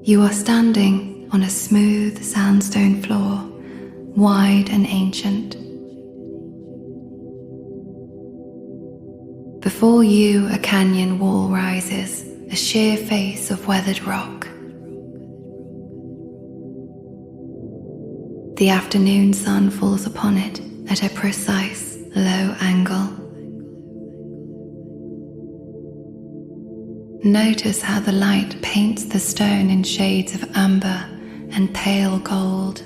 You are standing on a smooth sandstone floor, wide and ancient. Before you, a canyon wall rises, a sheer face of weathered rock. The afternoon sun falls upon it at a precise, low angle. Notice how the light paints the stone in shades of amber and pale gold.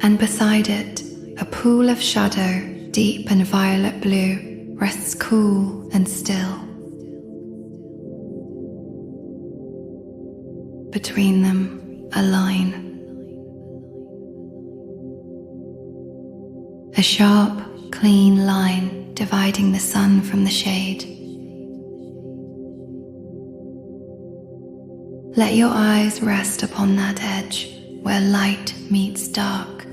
And beside it, a pool of shadow, deep and violet blue, rests cool and still. Between them, a line. A sharp, clean line dividing the sun from the shade. Let your eyes rest upon that edge where light meets dark.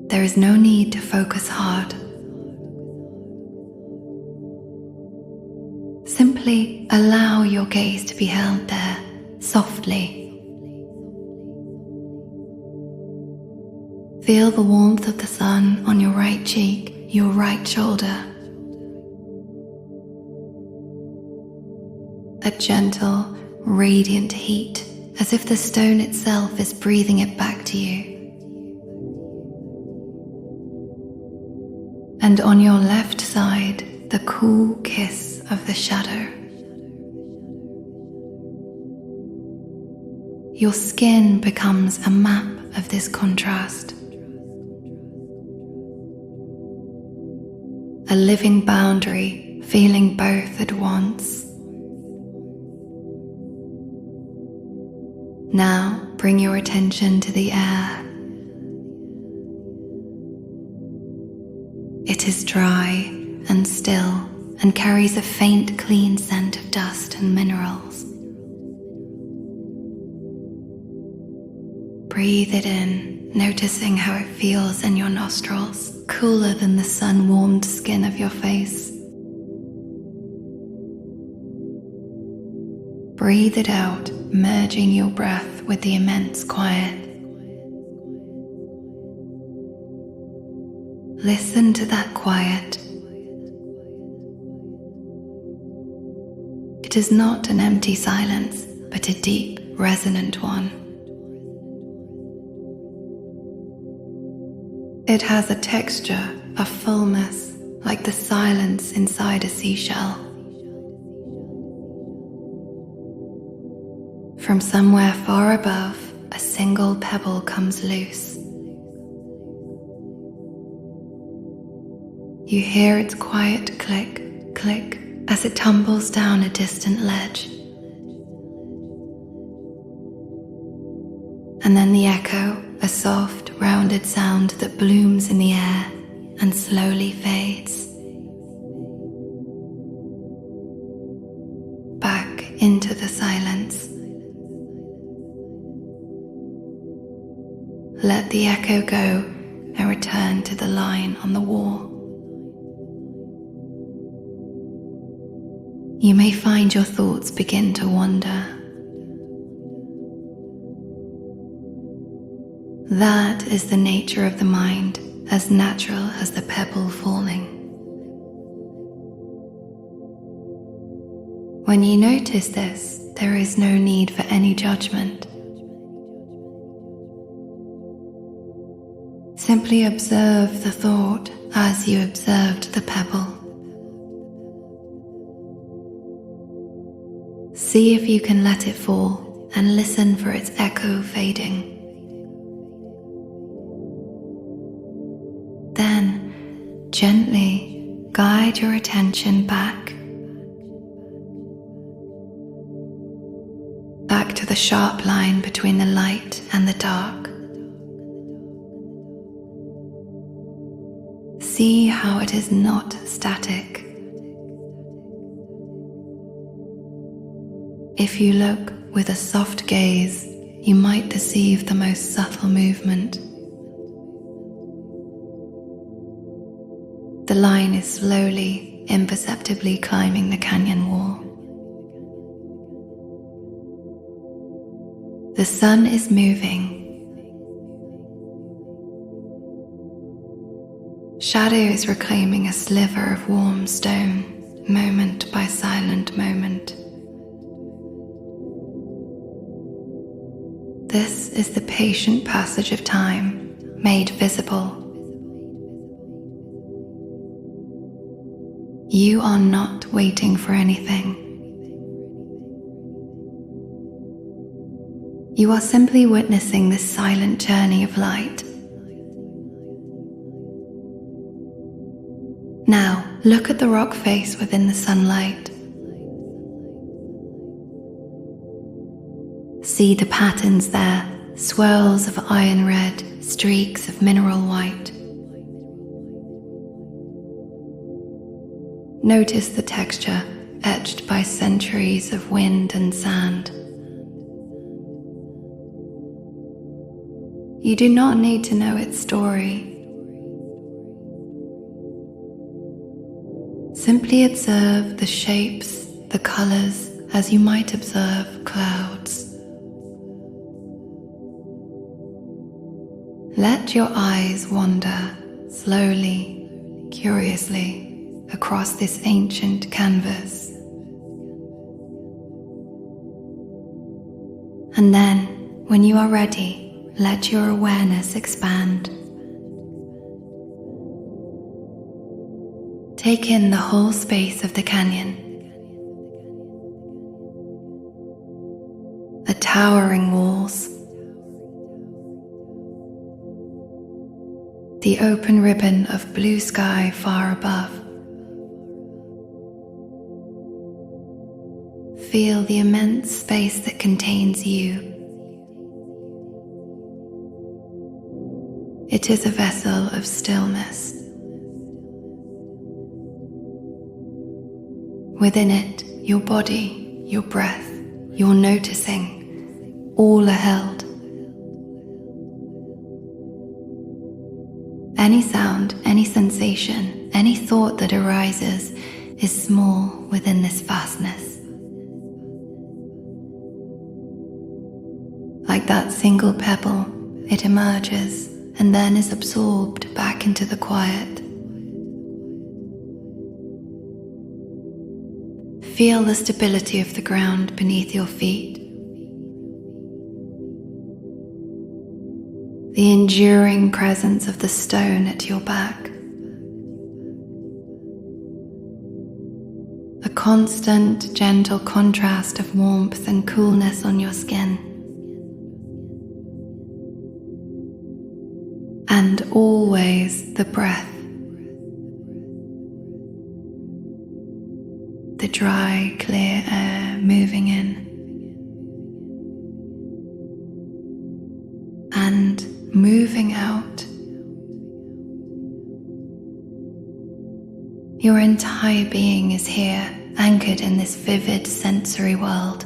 There is no need to focus hard. Simply allow your gaze to be held there, softly. Feel the warmth of the sun on your right cheek, your right shoulder. That gentle, radiant heat, as if the stone itself is breathing it back to you. And on your left side, the cool kiss of the shadow. Your skin becomes a map of this contrast. A living boundary, feeling both at once. Now bring your attention to the air. It is dry and still and carries a faint, clean scent of dust and minerals. Breathe it in, noticing how it feels in your nostrils, cooler than the sun-warmed skin of your face. Breathe it out, merging your breath with the immense quiet. Listen to that quiet. It is not an empty silence, but a deep, resonant one. It has a texture, a fullness, like the silence inside a seashell. From somewhere far above, a single pebble comes loose. You hear its quiet click, click, as it tumbles down a distant ledge. And then the echo, a soft, rounded sound that blooms in the air and slowly fades. Back into the silence. Let the echo go and return to the line on the wall. You may find your thoughts begin to wander. That is the nature of the mind, as natural as the pebble falling. When you notice this, there is no need for any judgment. Simply observe the thought as you observed the pebble. See if you can let it fall and listen for its echo fading. Then, gently guide your attention back to the sharp line between the light and the dark. See how it is not static. If you look with a soft gaze, you might perceive the most subtle movement. The line is slowly imperceptibly climbing the canyon wall. The sun is moving. Shadows reclaiming a sliver of warm stone, moment by silent moment. This is the patient passage of time made visible. You are not waiting for anything. You are simply witnessing this silent journey of light. Now, look at the rock face within the sunlight. See the patterns there, swirls of iron red, streaks of mineral white. Notice the texture etched by centuries of wind and sand. You do not need to know its story. Simply observe the shapes, the colors, as you might observe clouds. Let your eyes wander slowly, curiously, across this ancient canvas. And then, when you are ready, let your awareness expand. Take in the whole space of the canyon. The towering walls, the open ribbon of blue sky far above. Feel the immense space that contains you. It is a vessel of stillness. Within it, your body, your breath, your noticing, all are held. Any sound, any sensation, any thought that arises is small within this vastness. Like that single pebble, it emerges and then is absorbed back into the quiet. Feel the stability of the ground beneath your feet. The enduring presence of the stone at your back. A constant, gentle contrast of warmth and coolness on your skin. And always the breath. The dry, clear air moving in and moving out. Your entire being is here, anchored in this vivid sensory world.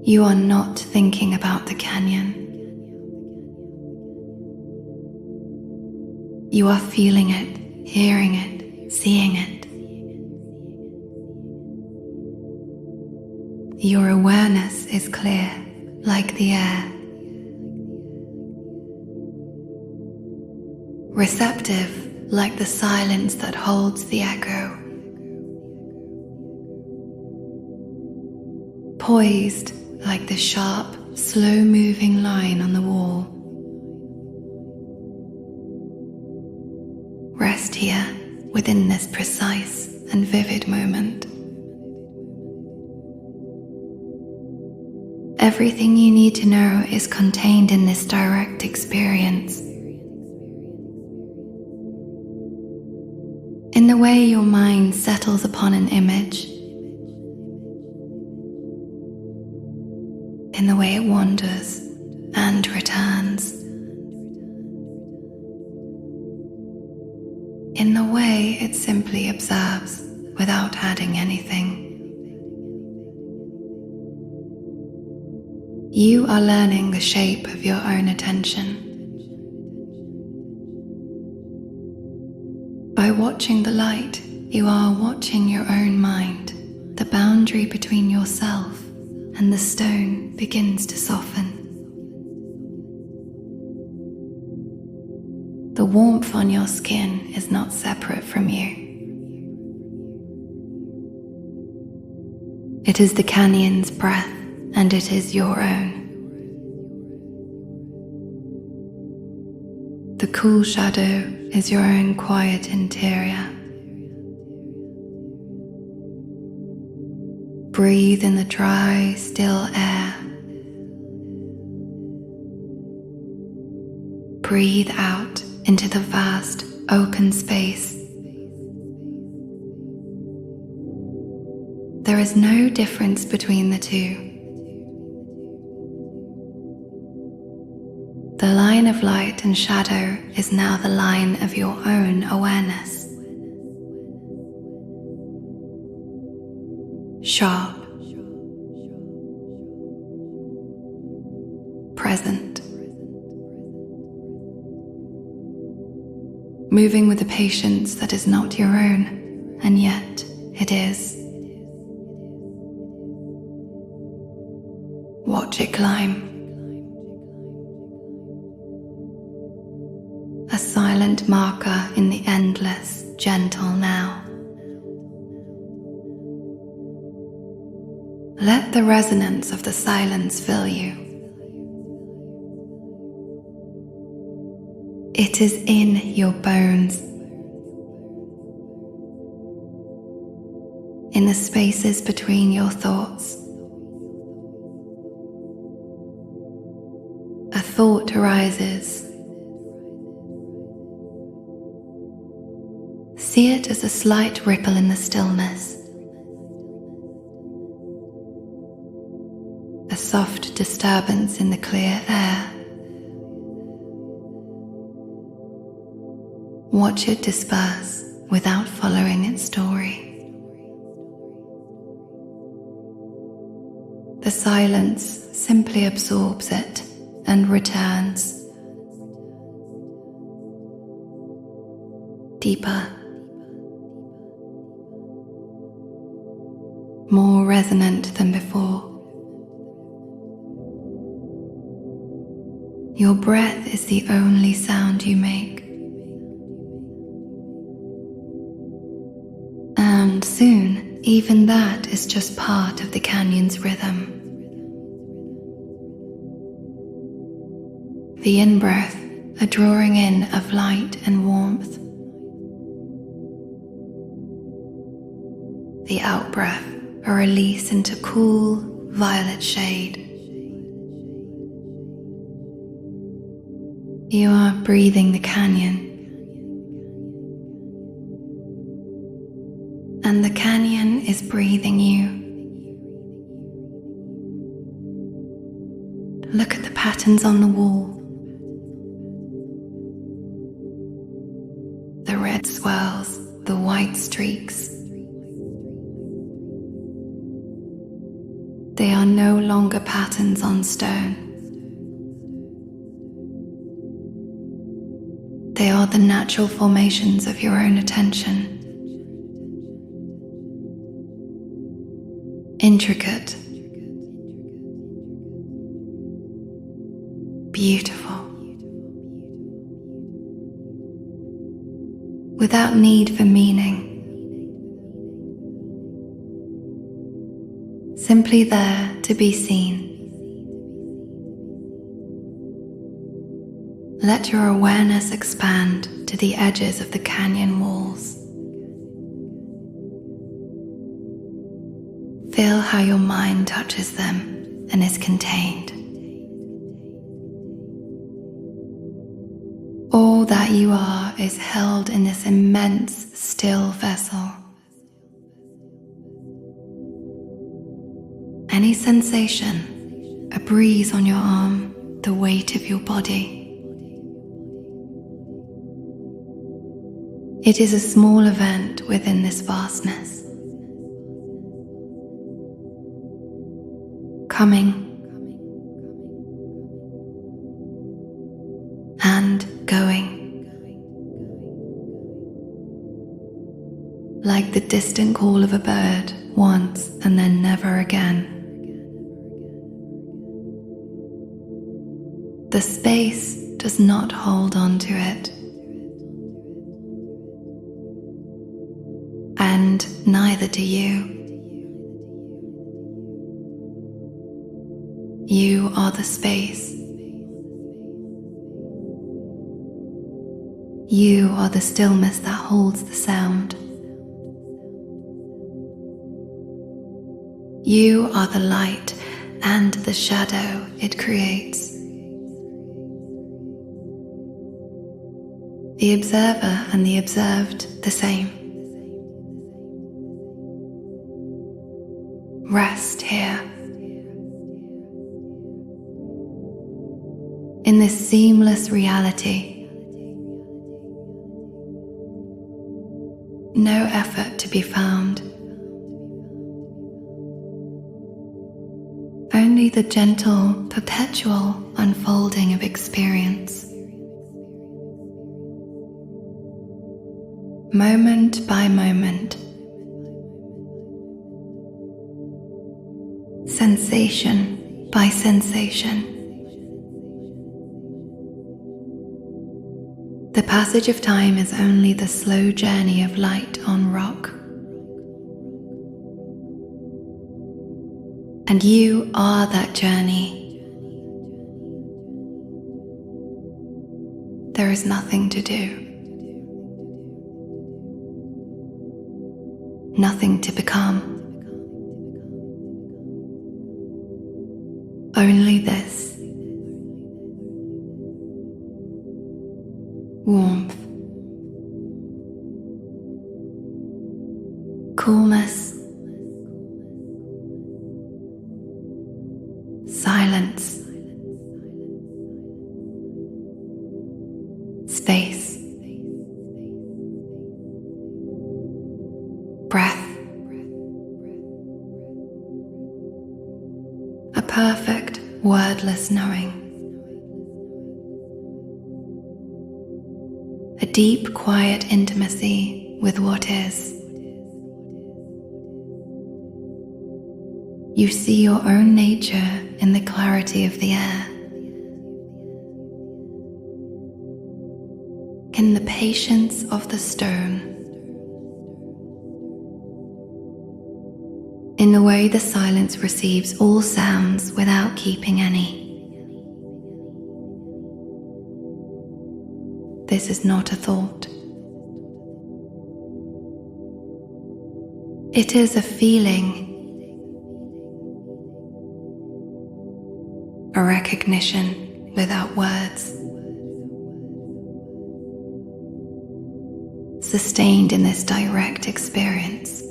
You are not thinking about the canyon. You are feeling it, hearing it, seeing it. Your awareness is clear, like the air. Receptive, like the silence that holds the echo. Poised, like the sharp, slow-moving line on the wall. Rest here within this precise and vivid moment. Everything you need to know is contained in this direct experience. In the way your mind settles upon an image, in the way it wanders and returns, in the way it simply observes without adding anything. You are learning the shape of your own attention. watching the light, you are watching your own mind. The boundary between yourself and the stone begins to soften. The warmth on your skin is not separate from you. It is the canyon's breath, and it is your own. The cool shadow is your own quiet interior. Breathe in the dry, still air. Breathe out into the vast, open space. There is no difference between the two. The line of light and shadow is now the line of your own awareness. Sharp, present, moving with a patience that is not your own, and yet it is. Watch it climb. A silent marker in the endless, gentle now. Let the resonance of the silence fill you. It is in your bones, in the spaces between your thoughts. A thought arises. See it as a slight ripple in the stillness, a soft disturbance in the clear air. Watch it disperse without following its story. The silence simply absorbs it and returns. Deeper, more resonant than before. Your breath is the only sound you make. And soon, even that is just part of the canyon's rhythm. The in-breath, a drawing in of light and warmth. The out-breath, a release into cool, violet shade. You are breathing the canyon, and the canyon is breathing you. Look at the patterns on the wall. The red swirls, the white streaks. They are no longer patterns on stone. They are the natural formations of your own attention. Intricate, beautiful, without need for meaning, simply there to be seen. Let your awareness expand to the edges of the canyon walls. Feel how your mind touches them and is contained. All that you are is held in this immense, still vessel. Any sensation, a breeze on your arm, the weight of your body. It is a small event within this vastness. Coming and going. like the distant call of a bird, once and then never again. The space does not hold on to it, and neither do you. You are the space. You are the stillness that holds the sound. You are the light and the shadow it creates. The observer and the observed the same. Rest here. In this seamless reality, no effort to be found, only the gentle, perpetual unfolding of experience. Moment by moment, sensation by sensation. The passage of time is only the slow journey of light on rock. And you are that journey. There is nothing to do. Nothing to become. Only this. Warmth, coolness, silence, space, breath, a perfect, wordless knowing. A deep, quiet intimacy with what is. You see your own nature in the clarity of the air, in the patience of the stone, in the way the silence receives all sounds without keeping any. This is not a thought. It is a feeling, a recognition without words, sustained in this direct experience,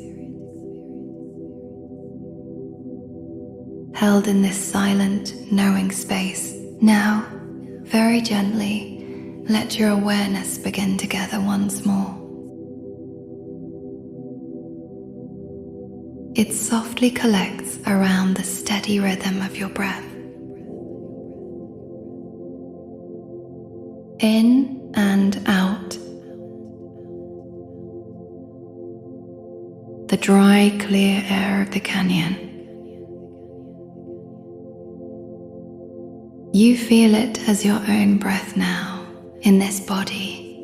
held in this silent, knowing space. Now, very gently, let your awareness begin to gather once more. It softly collects around the steady rhythm of your breath. In and out. The dry, clear air of the canyon. You feel it as your own breath now. In this body,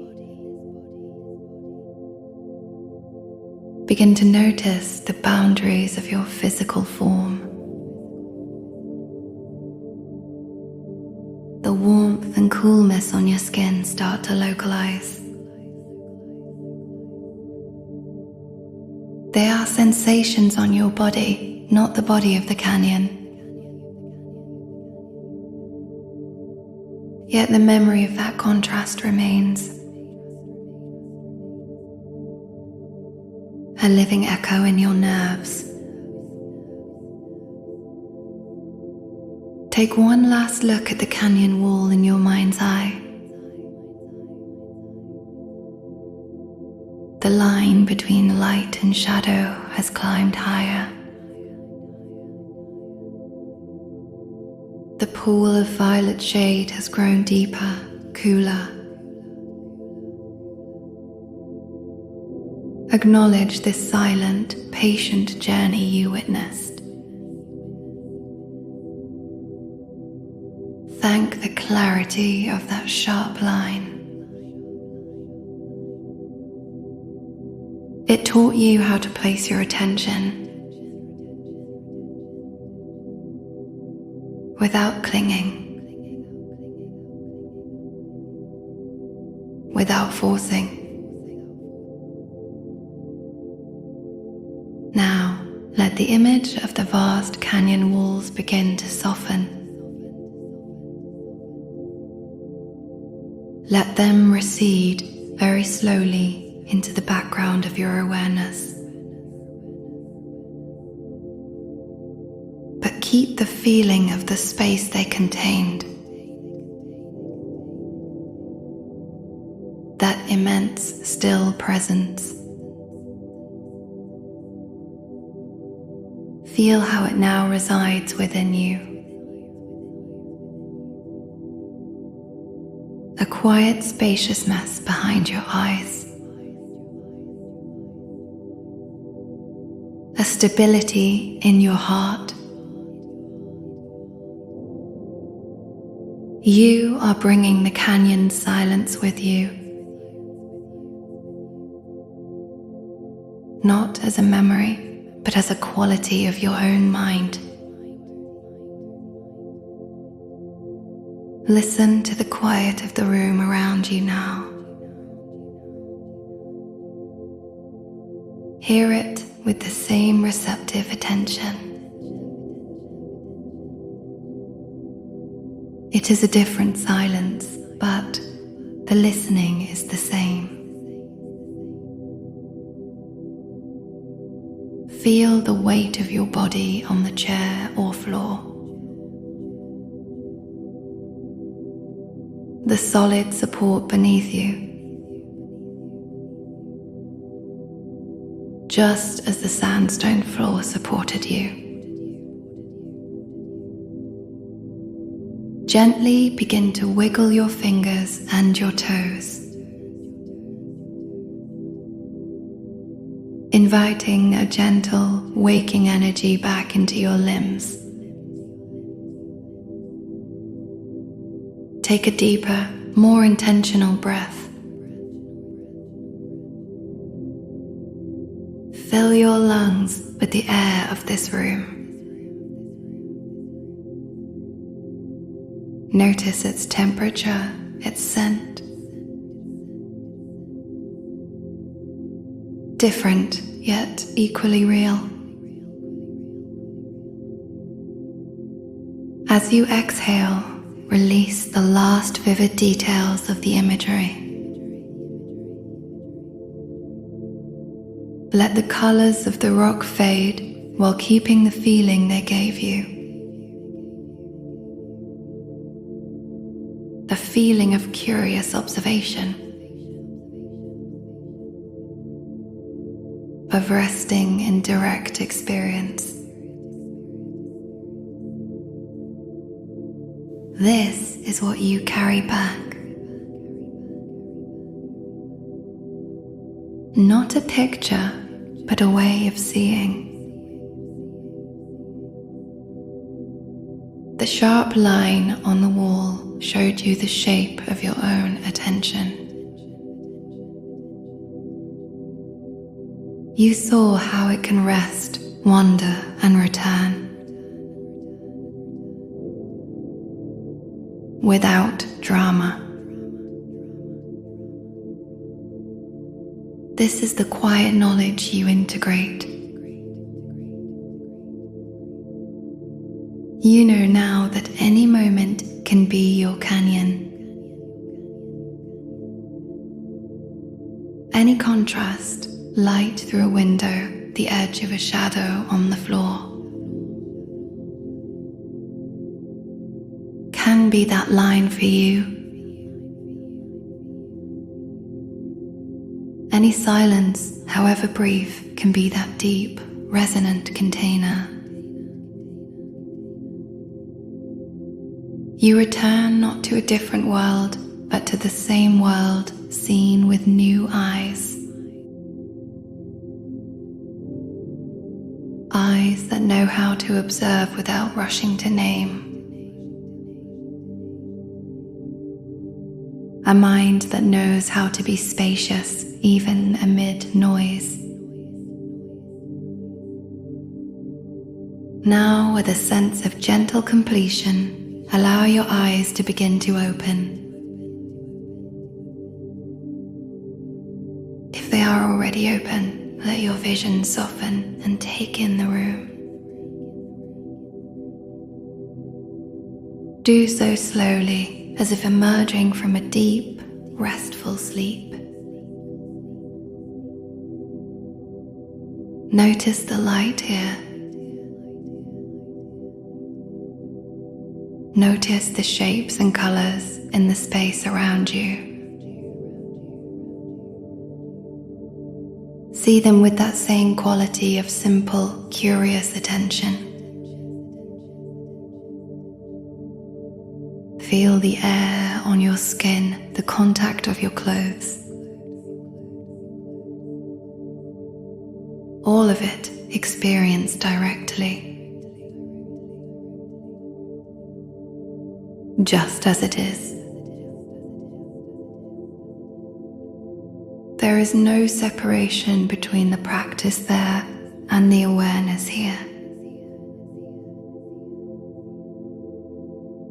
begin to notice the boundaries of your physical form. The warmth and coolness on your skin start to localize. They are sensations on your body, not the body of the canyon. Yet the memory of that contrast remains, a living echo in your nerves. Take one last look at the canyon wall in your mind's eye. The line between light and shadow has climbed higher. The pool of violet shade has grown deeper, cooler. Acknowledge this silent, patient journey you witnessed. Thank the clarity of that sharp line. It taught you how to place your attention without clinging, without forcing. Now, let the image of the vast canyon walls begin to soften. Let them recede very slowly into the background of your awareness. But keep the feeling of the space they contained. That immense, still presence. Feel how it now resides within you. A quiet spaciousness behind your eyes. A stability in your heart. You are bringing the canyon's silence with you. Not as a memory, but as a quality of your own mind. Listen to the quiet of the room around you now. Hear it with the same receptive attention. It is a different silence, but the listening is the same. Feel the weight of your body on the chair or floor. The solid support beneath you. Just as the sandstone floor supported you. Gently begin to wiggle your fingers and your toes, inviting a gentle, waking energy back into your limbs. Take a deeper, more intentional breath. Fill your lungs with the air of this room. Notice its temperature, its scent. Different, yet equally real. As you exhale, release the last vivid details of the imagery. Let the colors of the rock fade while keeping the feeling they gave you. The feeling of curious observation, of resting in direct experience. This is what you carry back. Not a picture, but a way of seeing. The sharp line on the wall showed you the shape of your own attention. You saw how it can rest, wander, and return. Without drama. This is the quiet knowledge you integrate. You know now that any moment can be your canyon. Any contrast, light through a window, the edge of a shadow on the floor, can be that line for you. Any silence, however brief, can be that deep, resonant container. You return not to a different world, but to the same world seen with new eyes. eyes that know how to observe without rushing to name. A mind that knows how to be spacious even amid noise. Now, with a sense of gentle completion, allow your eyes to begin to open. If they are already open, let your vision soften and take in the room. Do so slowly, as if emerging from a deep, restful sleep. Notice the light here. Notice the shapes and colors in the space around you. See them with that same quality of simple, curious attention. Feel the air on your skin, the contact of your clothes. All of it experienced directly, just as it is. There is no separation between the practice there and the awareness here.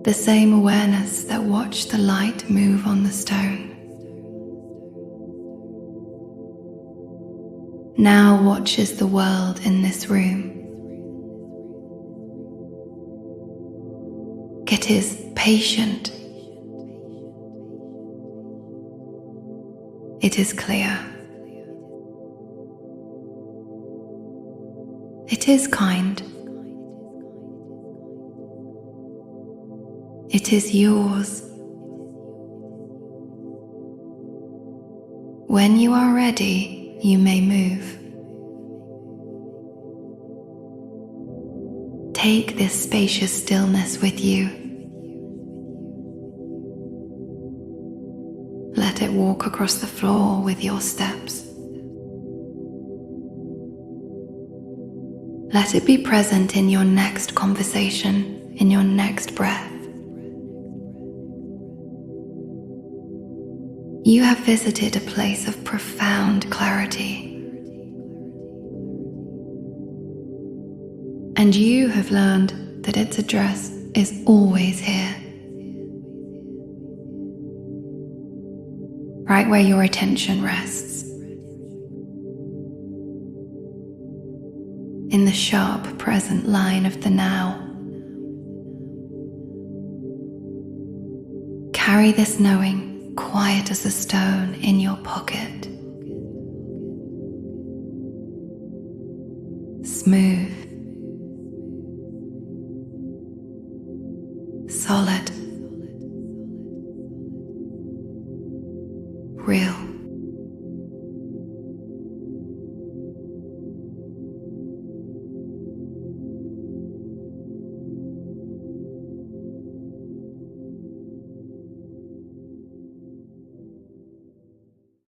The same awareness that watched the light move on the stone now watches the world in this room. It is patient. It is clear. It is kind. It is yours. When you are ready, you may move. Take this spacious stillness with you. Let it walk across the floor with your steps. Let it be present in your next conversation, in your next breath. You have visited a place of profound clarity, and you have learned that its address is always here, right where your attention rests, in the sharp present line of the now. Carry this knowing quiet as a stone in your pocket. Smooth, solid,